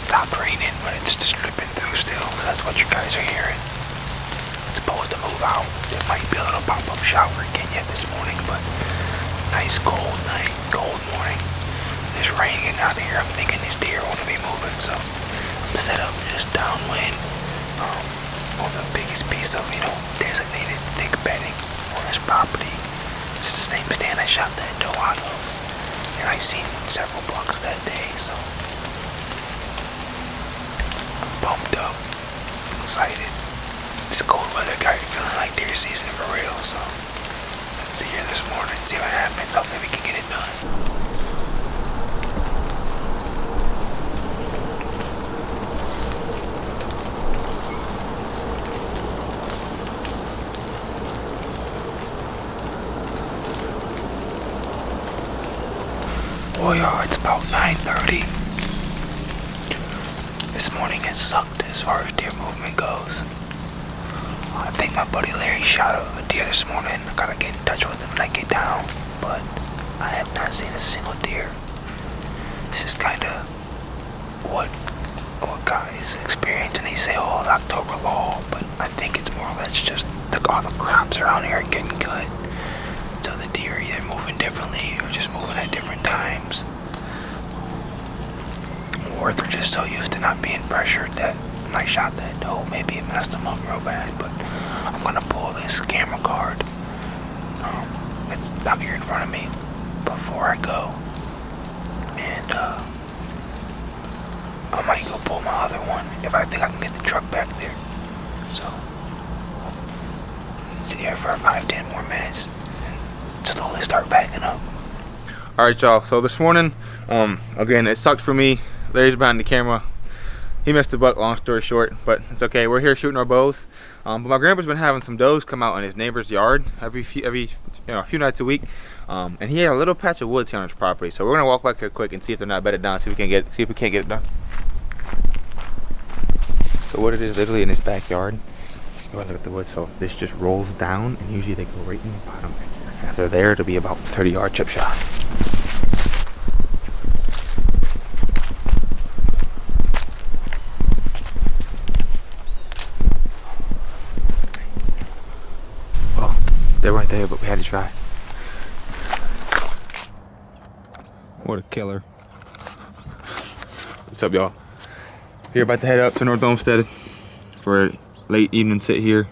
stopped raining, but it's just dripping through still, so that's what you guys are hearing. It's supposed to move out. There might be a little pop-up shower again yet this morning, but nice cold night, cold morning. There's rain getting out here. I'm thinking these deer want to be moving, so I'm set up just downwind on the biggest piece of, designated thick bedding on this property. It's the same stand I shot that doe out of, and I seen several bucks that day, so I'm pumped up, excited. It's cold weather, got you feeling like deer season for real, so let's see here this morning, see what happens. Hopefully we can get it done. Boy, y'all, it's about 9:30. This morning it sucked as far as deer movement goes. I think my buddy Larry shot a deer this morning. I gotta get in touch with him when I get down, but I have not seen a single deer. This is kinda what guys experience when they say, oh, October lull, but I think it's more or less just all the crops around here are getting cut. So the deer are either moving differently or just moving at different times. Or they're just so used to not being pressured that when I shot that doe, maybe it messed them up real bad. But I'm gonna pull this camera card. It's out here in front of me before I go. And I might go pull my other one if I think I can get the truck back there. So, sit here for 5-10 more minutes and slowly start backing up. Alright, y'all, so this morning, again, it sucked for me. Larry's behind the camera. He missed the buck, long story short, but it's okay. We're here shooting our bows. But my grandpa's been having some does come out in his neighbor's yard a few nights a week. And he had a little patch of woods here on his property. So we're gonna walk back here quick and see if they're not bedded down, see if we can't get it done. So what it is, literally in his backyard, go and look at the woods. So this just rolls down, and usually they go right in the bottom back here. After there, it'll be about 30-yard chip shot. Oh, they weren't there, but we had to try. What a killer. What's up, y'all? We're about to head up to North Olmsted for a late evening sit here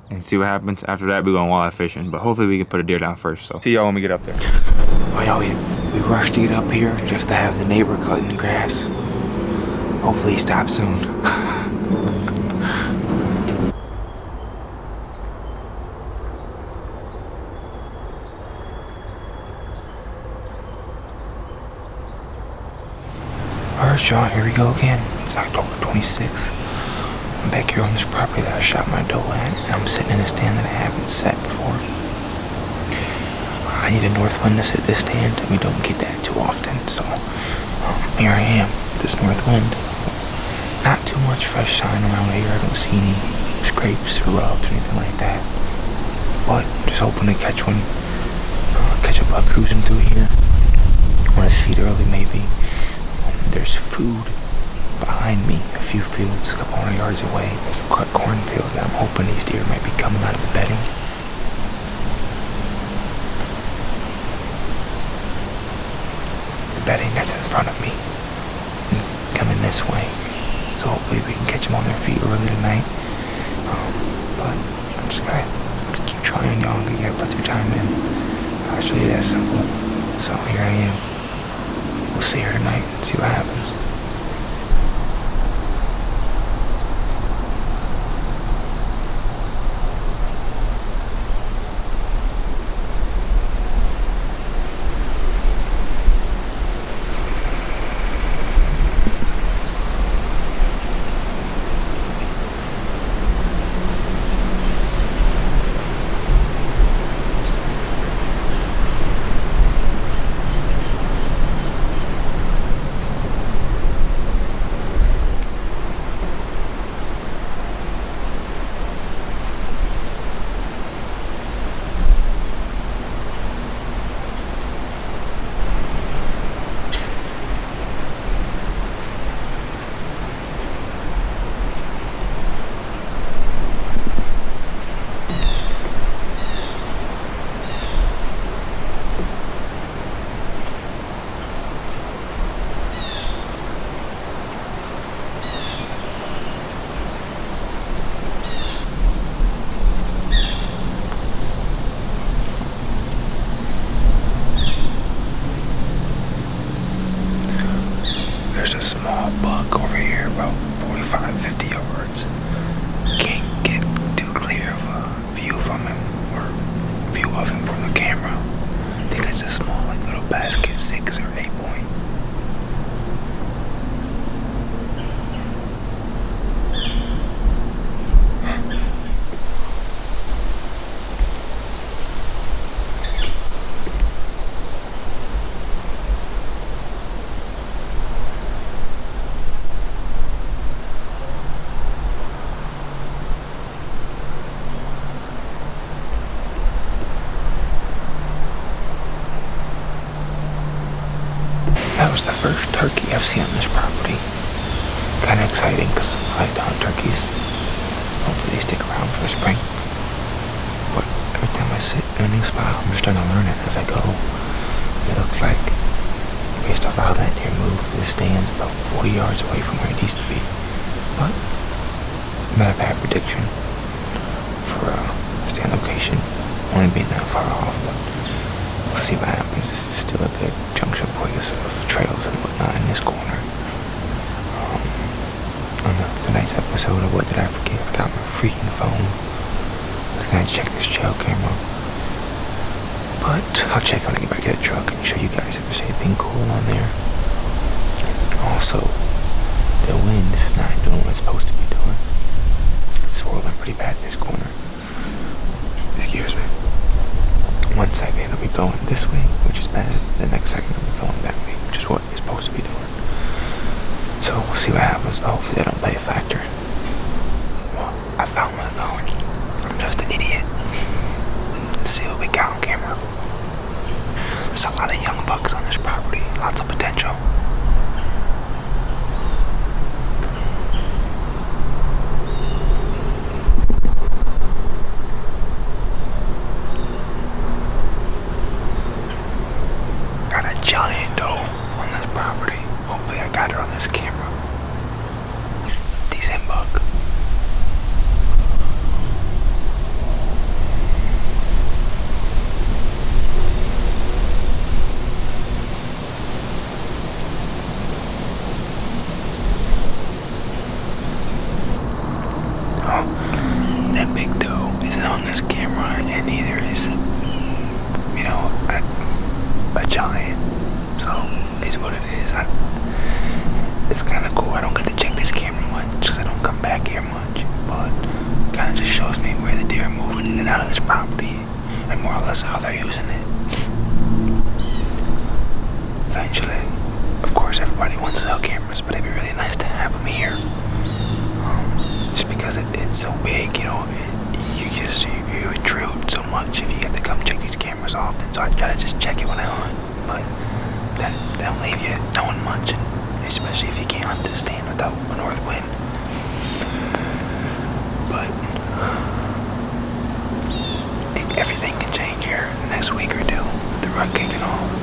and see what happens. After that, we're going walleye fishing, but hopefully we can put a deer down first. So see y'all when we get up there. Oh, y'all, we rushed to get up here just to have the neighbor cutting the grass. Hopefully he stops soon. Alright, y'all, here we go again. It's October 26th. I'm back here on this property that I shot my doe at, and I'm sitting in a stand that I haven't sat before. I need a north wind to sit this stand, and we don't get that too often, so here I am, this north wind. Not too much fresh shine around here. I don't see any scrapes or rubs or anything like that. But just hoping to catch one, catch a buck cruising through here. On his feet early, maybe. There's food behind me, a few fields, a couple hundred yards away. There's a cut cornfield that I'm hoping these deer might be coming out of the bedding. The bedding that's in front of me, coming this way. So hopefully we can catch them on their feet early tonight. But I'm just gonna keep trying, y'all. You gotta put your time in. It's really that simple. So here I am. We'll see her tonight and see what happens. there's a small buck over here about 45, 50 yards. Can't get too clear of a view from him or view of him from the camera. I think it's a small, like, little basket, 6 or 8 point. That was the first turkey I've seen on this property. Kind of exciting because I like to hunt turkeys. Hopefully they stick around for the spring. But every time I sit in a new spot, I'm just starting to learn it as I go. It looks like, based off how that deer moved, this stands about 40 yards away from where it needs to be. But not a bad prediction for a stand location, only being that far off. But we'll see what happens. This is still a good junction point of trails and whatnot in this corner. On tonight's episode of What Did I Forget? I forgot my freaking phone. I was gonna check this trail camera, but I'll check when I get back to the truck and show you guys if there's anything cool on there. Also, the wind is not doing what it's supposed to be doing. It's swirling pretty bad in this corner. Excuse me. 1 second it'll be blowing this way, which is bad. The next second it'll be blowing that way, which is what it's supposed to be doing. So we'll see what happens, but hopefully that don't play a factor. Well, I found my phone. I'm just an idiot. Let's see what we got on camera. There's a lot of young bucks on this property, lots of potential. Giant doe on this property. Hopefully I got her on this camera. Decent buck. Oh, that big doe isn't on this camera, and neither is, a giant. So, it's what it is. It's kind of cool. I don't get to check this camera much because I don't come back here much, but kind of just shows me where the deer are moving in and out of this property and more or less how they're using it. Eventually, of course, everybody wants cell cameras, but it'd be really nice to have them here. Just because it's so big, you intrude so much if you have to come check these cameras often. So I try to just check it when I hunt, but that don't leave you knowing much, especially if you can't hunt this stand without a north wind. But everything can change here in the next week or two with the rut kicking off.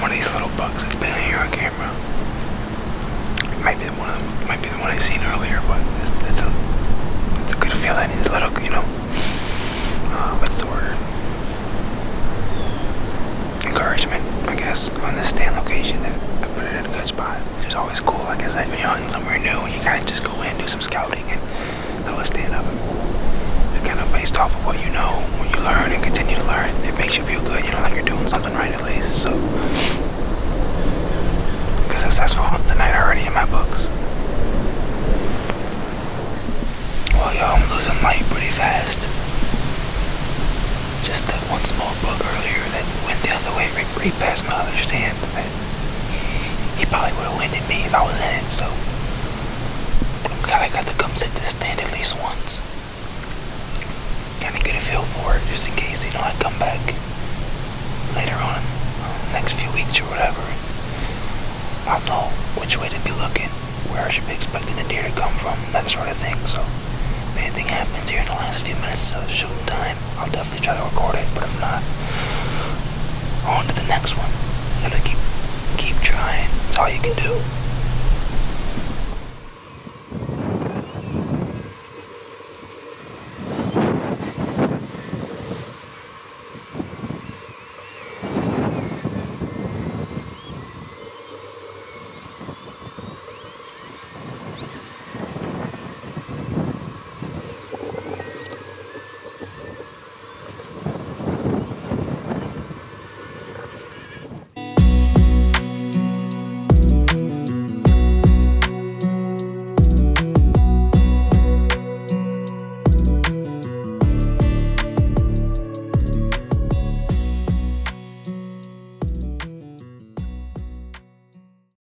One of these little bucks that's been here on camera. It might be the one I seen earlier, but it's a good feeling. It's a little, what's the word? Encouragement, I guess, on this stand location that I put it in a good spot, which is always cool. Like I said, when you're hunting somewhere new and you kind of just go in, do some scouting, and throw a stand up. It's kind of based off of what you know, when you learn and continue to learn. It makes you feel good, like you're doing something right at least. So, a successful hunt tonight already in my books. Well, y'all, I'm losing light pretty right past my other stand. He probably would have winded me if I was in it, so I got to come sit this stand at least once. Kinda get a feel for it, just in case, I come back later on in the next few weeks or whatever. I'll know which way to be looking, where I should be expecting a deer to come from, that sort of thing. So if anything happens here in the last few minutes of shooting time, I'll definitely try to record it, but if not, on to the next one. Gotta keep trying. That's all you can do.